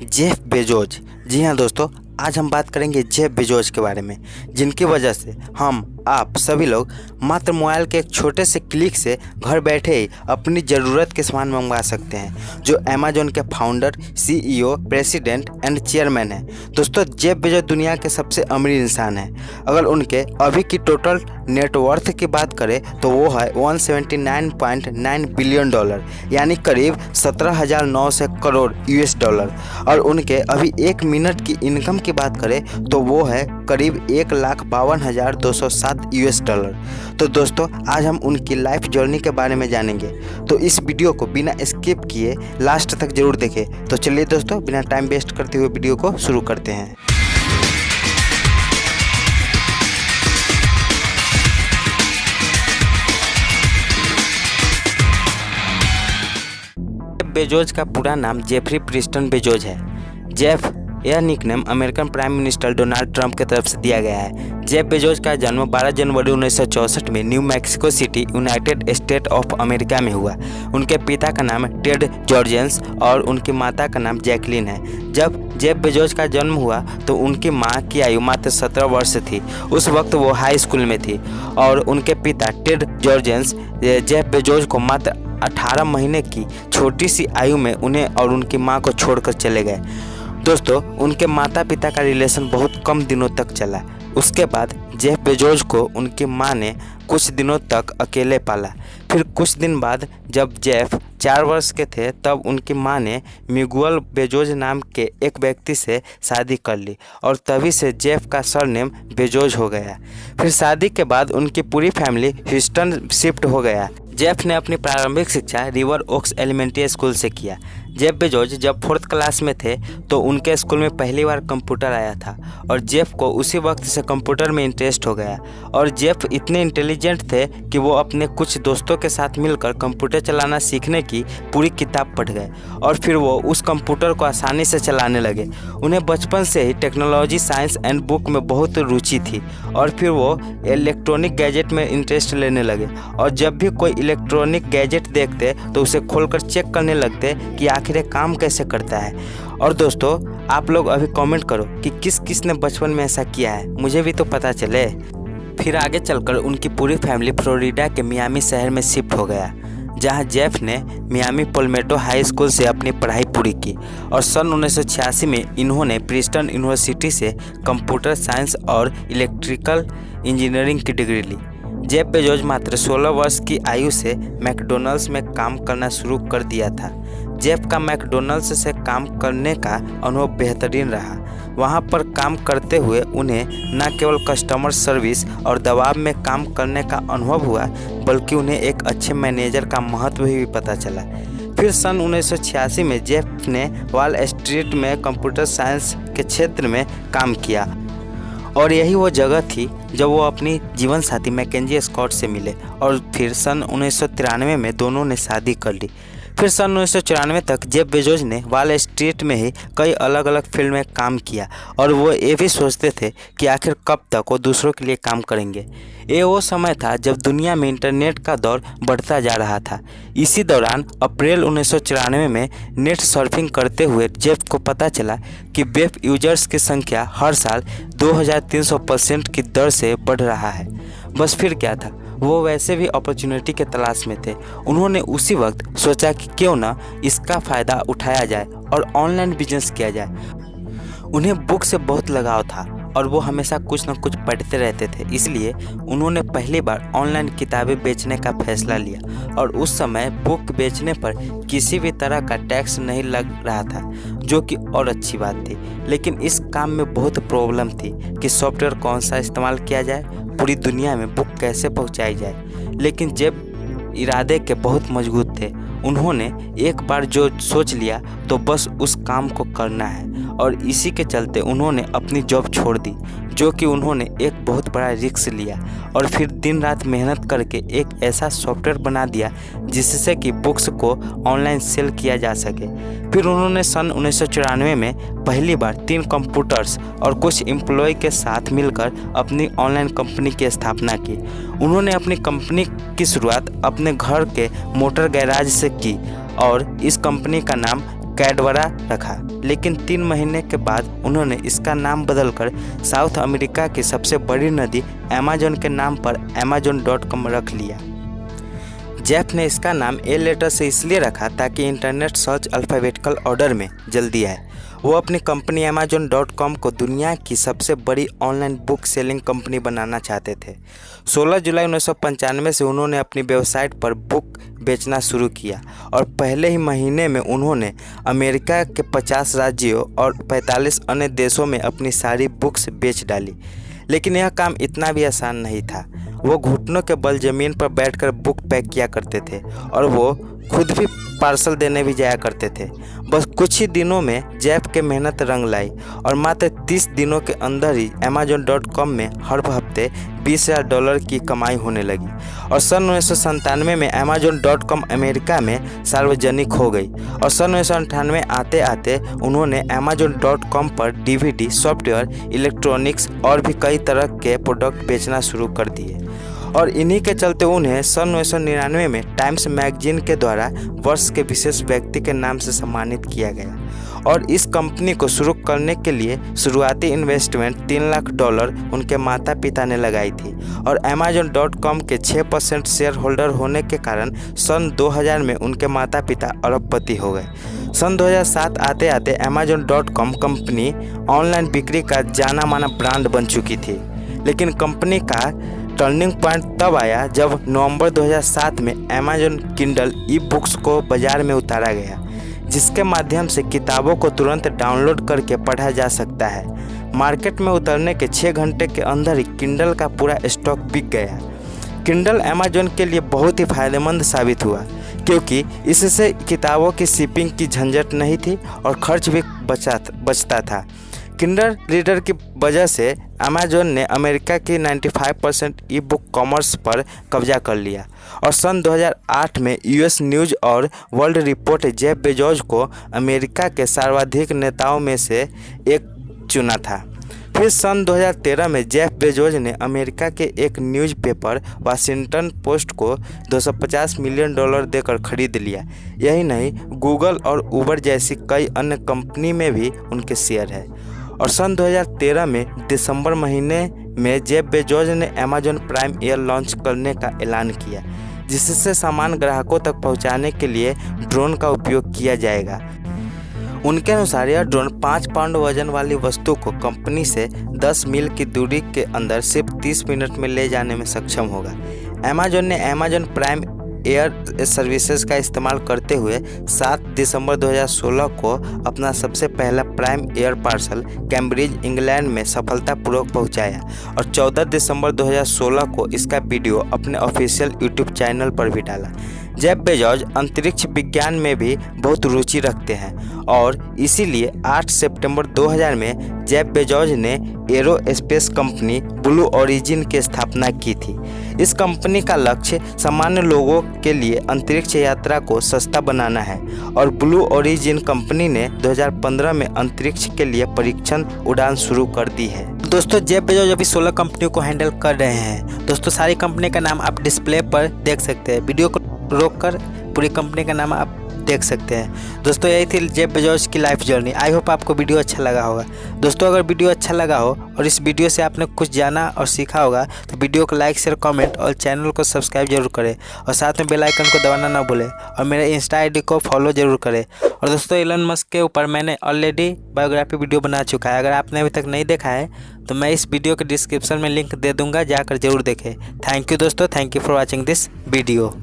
Jeff Bezos. जी हाँ दोस्तों, आज हम बात करेंगे जेफ बेजोस के बारे में, जिनकी वजह से हम आप सभी लोग मात्र मोबाइल के एक छोटे से क्लिक से घर बैठे ही अपनी ज़रूरत के सामान मंगवा सकते हैं। जो अमेजोन के founder, CEO, president and chairman हैं। दोस्तों, जेफ बेजोस दुनिया के सबसे अमीर इंसान हैं। अगर उनके अभी की टोटल नेटवर्थ की बात करें तो वो है $179.9 बिलियन, यानी करीब 17,900 करोड़ US डॉलर। और उनके अभी 1 मिनट की इनकम की बात करें तो वो है करीब 1,52,207 US डॉलर। तो दोस्तों, आज हम उनकी लाइफ जर्नी के बारे में जानेंगे, तो इस वीडियो को बिना स्किप किए लास्ट तक जरूर देखें। तो चलिए दोस्तों, बिना टाइम वेस्ट करते हुए वीडियो को शुरू करते हैं। बेजोस का पूरा नाम जेफरी प्रिस्टन बेजोस है। जेफ यह nickname American prime minister Donald Trump की तरफ से दिया गया है। जेफ बेजोस का जन्म 12 जनवरी 1964 में new Mexico city, United state of America में हुआ। उनके पिता का नाम टेड जॉर्जेंस और उनकी माता का नाम जैकलिन है। जब जेफ बेजोस का जन्म हुआ तो उनकी मां की आयु मात्र 17 वर्ष थी। उस वक्त वो हाई स्कूल में थी और उनके पिता टेड जॉर्जेंस जेफ बेजोस को मात्र 18 महीने की छोटी सी आयु में उन्हें और उनकी मां को छोड़कर चले गए। दोस्तों, उनके माता पिता का रिलेशन बहुत कम दिनों तक चला। उसके बाद जेफ बेजोस को उनकी मां ने कुछ दिनों तक अकेले पाला। फिर कुछ दिन बाद जब जेफ 4 वर्ष के थे तब उनकी मां ने मिगुएल बेजोस नाम के एक व्यक्ति से शादी कर ली और तभी से जेफ का सरनेम बेजोस हो गया। फिर शादी के बाद उनकी पूरी फैमिली ह्यूस्टन शिफ्ट हो गया। जेफ ने अपनी प्रारंभिक शिक्षा रिवर ओक्स एलिमेंट्री स्कूल से किया। जेफ बेजोस जब 4th क्लास में थे तो उनके स्कूल में पहली बार कंप्यूटर आया था और जेफ को उसी वक्त से कंप्यूटर में इंटरेस्ट हो गया। और जेफ इतने इंटेलिजेंट थे कि वो अपने कुछ दोस्तों के साथ मिलकर कंप्यूटर चलाना सीखने की पूरी किताब पढ़ गए और फिर वो उस कंप्यूटर को आसानी से चलाने लगे। उन्हें बचपन से ही टेक्नोलॉजी, साइंस एंड बुक में बहुत रुचि थी और फिर वो इलेक्ट्रॉनिक गैजेट में इंटरेस्ट लेने लगे और जब भी कोई इलेक्ट्रॉनिक गैजेट देखते तो उसे खोलकर चेक करने लगते कि आखिर ये काम कैसे करता है। और दोस्तों, आप लोग अभी कमेंट करो कि किस किस ने बचपन में ऐसा किया है, मुझे भी तो पता चले। फिर आगे चलकर उनकी पूरी फैमिली फ्लोरिडा के मियामी शहर में शिफ्ट हो गया, जहां जेफ ने मियामी पोल्मेटो हाई स्कूल से अपनी पढ़ाई पूरी की और सन 1986 में इन्होंने प्रिंसटन यूनिवर्सिटी से कंप्यूटर साइंस और इलेक्ट्रिकल इंजीनियरिंग की डिग्री ली। जेफ बेजोस मात्र 16 वर्ष की आयु से मैकडॉनल्ड्स में काम करना शुरू कर दिया था। जेफ का मैकडॉनल्ड्स से काम करने का अनुभव बेहतरीन रहा। वहां पर काम करते हुए उन्हें न केवल कस्टमर सर्विस और दबाव में काम करने का अनुभव हुआ, बल्कि उन्हें एक अच्छे मैनेजर का महत्व भी पता चला। फिर सन 1986 में जेफ ने वॉल स्ट्रीट में कंप्यूटर साइंस के क्षेत्र में काम किया और यही वो जगह थी जब वो अपनी जीवन साथी मैकेंजी स्कॉट से मिले और फिर सन 1993 में दोनों ने शादी कर ली। फिर सन 1994 तक जेफ बेजोस ने वॉल स्ट्रीट में ही कई अलग अलग फील्ड में काम किया और वो ये भी सोचते थे कि आखिर कब तक वो दूसरों के लिए काम करेंगे। ये वो समय था जब दुनिया में इंटरनेट का दौर बढ़ता जा रहा था। इसी दौरान अप्रैल 1994 में नेट सर्फिंग करते हुए जेफ को पता चला कि वेब यूजर्स की संख्या हर साल 2300% की दर से बढ़ रहा है। बस फिर क्या था, वो वैसे भी अपॉर्चुनिटी के तलाश में थे। उन्होंने उसी वक्त सोचा कि क्यों ना इसका फ़ायदा उठाया जाए और ऑनलाइन बिजनेस किया जाए। उन्हें बुक से बहुत लगाव था और वो हमेशा कुछ न कुछ पढ़ते रहते थे, इसलिए उन्होंने पहली बार ऑनलाइन किताबें बेचने का फैसला लिया। और उस समय बुक बेचने पर किसी भी तरह का टैक्स नहीं लग रहा था, जो कि और अच्छी बात थी। लेकिन इस काम में बहुत प्रॉब्लम थी कि सॉफ्टवेयर कौन सा इस्तेमाल किया जाए, पूरी दुनिया में बुक कैसे पहुंचाई जाए। लेकिन जेफ इरादे के बहुत मजबूत थे। उन्होंने एक बार जो सोच लिया तो बस उस काम को करना है और इसी के चलते उन्होंने अपनी जॉब छोड़ दी, जो कि उन्होंने एक बहुत बड़ा रिस्क लिया और फिर दिन रात मेहनत करके एक ऐसा सॉफ्टवेयर बना दिया जिससे कि बुक्स को ऑनलाइन सेल किया जा सके। फिर उन्होंने सन 1994 में पहली बार 3 कंप्यूटर्स और कुछ एम्प्लॉय के साथ मिलकर अपनी ऑनलाइन कंपनी की स्थापना की। उन्होंने अपनी कंपनी की शुरुआत अपने घर के मोटर गैराज से की और इस कंपनी का नाम कैडबरा रखा, लेकिन 3 महीने के बाद उन्होंने इसका नाम बदलकर साउथ अमेरिका की सबसे बड़ी नदी अमेज़न के नाम पर amazon.com रख लिया। जेफ ने इसका नाम ए लेटर से इसलिए रखा ताकि इंटरनेट सर्च अल्फ़ाबेटिकल ऑर्डर में जल्दी आए। वो अपनी कंपनी amazon.com को दुनिया की सबसे बड़ी ऑनलाइन बुक सेलिंग कंपनी बनाना चाहते थे। 16 जुलाई 1995 से उन्होंने अपनी वेबसाइट पर बुक बेचना शुरू किया और पहले ही महीने में उन्होंने अमेरिका के 50 राज्यों और 45 अन्य देशों में अपनी सारी बुक्स बेच डाली। लेकिन यह काम इतना भी आसान नहीं था। वो घुटनों के बल ज़मीन पर बैठकर बुक पैक किया करते थे और वो खुद भी पार्सल देने भी जाया करते थे। बस कुछ ही दिनों में जेफ के मेहनत रंग लाई और मात्र 30 दिनों के अंदर ही amazon.com में हर हफ्ते $20,000 की कमाई होने लगी और सन 1997 में amazon.com अमेरिका में सार्वजनिक हो गई और सन 1998 आते आते उन्होंने amazon.com पर DVD, सॉफ्टवेयर, इलेक्ट्रॉनिक्स और भी कई तरह के प्रोडक्ट बेचना शुरू कर दिए और इन्हीं के चलते उन्हें सन 1999 में टाइम्स मैगजीन के द्वारा वर्ष के विशेष व्यक्ति के नाम से सम्मानित किया गया और इस कंपनी को शुरू करने के लिए शुरुआती इन्वेस्टमेंट $3 लाख उनके माता पिता ने लगाई थी और amazon.com के 6% शेयर होल्डर होने के कारण सन 2000 में उनके माता पिता अरबपति हो गए। सन 2007 आते आते amazon.com कंपनी ऑनलाइन बिक्री का जाना माना ब्रांड बन चुकी थी, लेकिन कंपनी का टर्निंग पॉइंट तब आया जब नवंबर 2007 में अमेज़न किंडल ई बुक्स को बाज़ार में उतारा गया, जिसके माध्यम से किताबों को तुरंत डाउनलोड करके पढ़ा जा सकता है। मार्केट में उतरने के 6 घंटे के अंदर ही किंडल का पूरा स्टॉक बिक गया। किंडल अमेज़न के लिए बहुत ही फायदेमंद साबित हुआ क्योंकि इससे किताबों की शिपिंग की झंझट नहीं थी और खर्च भी बचता था। किंडल रीडर की वजह से अमेज़न ने अमेरिका की 95% ई बुक कॉमर्स पर कब्जा कर लिया और सन 2008 में यूएस न्यूज़ और वर्ल्ड रिपोर्ट जेफ बेजोस को अमेरिका के सर्वाधिक नेताओं में से एक चुना था। फिर सन 2013 में जेफ बेजोस ने अमेरिका के एक न्यूज़पेपर वाशिंगटन पोस्ट को $250 मिलियन देकर खरीद लिया। यही नहीं, गूगल और उबर जैसी कई अन्य कंपनी में भी उनके शेयर है और सन 2013 में दिसंबर महीने में जेफ बेजोस ने अमेज़न प्राइम एयर लॉन्च करने का ऐलान किया, जिससे सामान ग्राहकों तक पहुंचाने के लिए ड्रोन का उपयोग किया जाएगा। उनके अनुसार यह ड्रोन 5 पाउंड वजन वाली वस्तु को कंपनी से 10 मील की दूरी के अंदर सिर्फ 30 मिनट में ले जाने में सक्षम होगा। अमेज़न ने अमेज़न प्राइम एयर सर्विसेज का इस्तेमाल करते हुए 7 दिसंबर 2016 को अपना सबसे पहला prime air parcel Cambridge England में सफलतापूर्वक पहुंचाया और 14 दिसंबर 2016 को इसका वीडियो अपने ऑफिशियल यूट्यूब चैनल पर भी डाला। जेफ बेजोस अंतरिक्ष विज्ञान में भी बहुत रुचि रखते हैं और इसीलिए 8 सितंबर 2000 में जेफ बेजोस ने एरोस्पेस कंपनी ब्लू ओरिजिन की स्थापना की थी। इस कंपनी का लक्ष्य सामान्य लोगों के लिए अंतरिक्ष यात्रा को सस्ता बनाना है और ब्लू ओरिजिन कंपनी ने 2015 में अंतरिक्ष के लिए परीक्षण उड़ान शुरू कर दी है। दोस्तों, जेफ बेजोस अभी 16 कंपनियों को हैंडल कर रहे हैं। दोस्तों, सारी कंपनी का नाम आप डिस्प्ले पर देख सकते हैं। वीडियो को रोककर पूरी कंपनी का नाम आप देख सकते हैं। दोस्तों, यही थी जेफ बेजोस की लाइफ जर्नी। आई होप आपको वीडियो अच्छा लगा होगा। दोस्तों, अगर वीडियो अच्छा लगा हो और इस वीडियो से आपने कुछ जाना और सीखा होगा तो वीडियो को लाइक, शेयर, कमेंट और चैनल को सब्सक्राइब जरूर करें और साथ में बेल आइकन को दबाना ना भूलें और मेरे इंस्टा आईडी को फॉलो जरूर करें। और दोस्तों, एलन मस्क के ऊपर मैंने ऑलरेडी बायोग्राफी वीडियो बना चुका है। अगर आपने अभी तक नहीं देखा है तो मैं इस वीडियो के डिस्क्रिप्शन में लिंक दे दूँगा, जाकर जरूर देखें। थैंक यू दोस्तों, thank you for watching this video.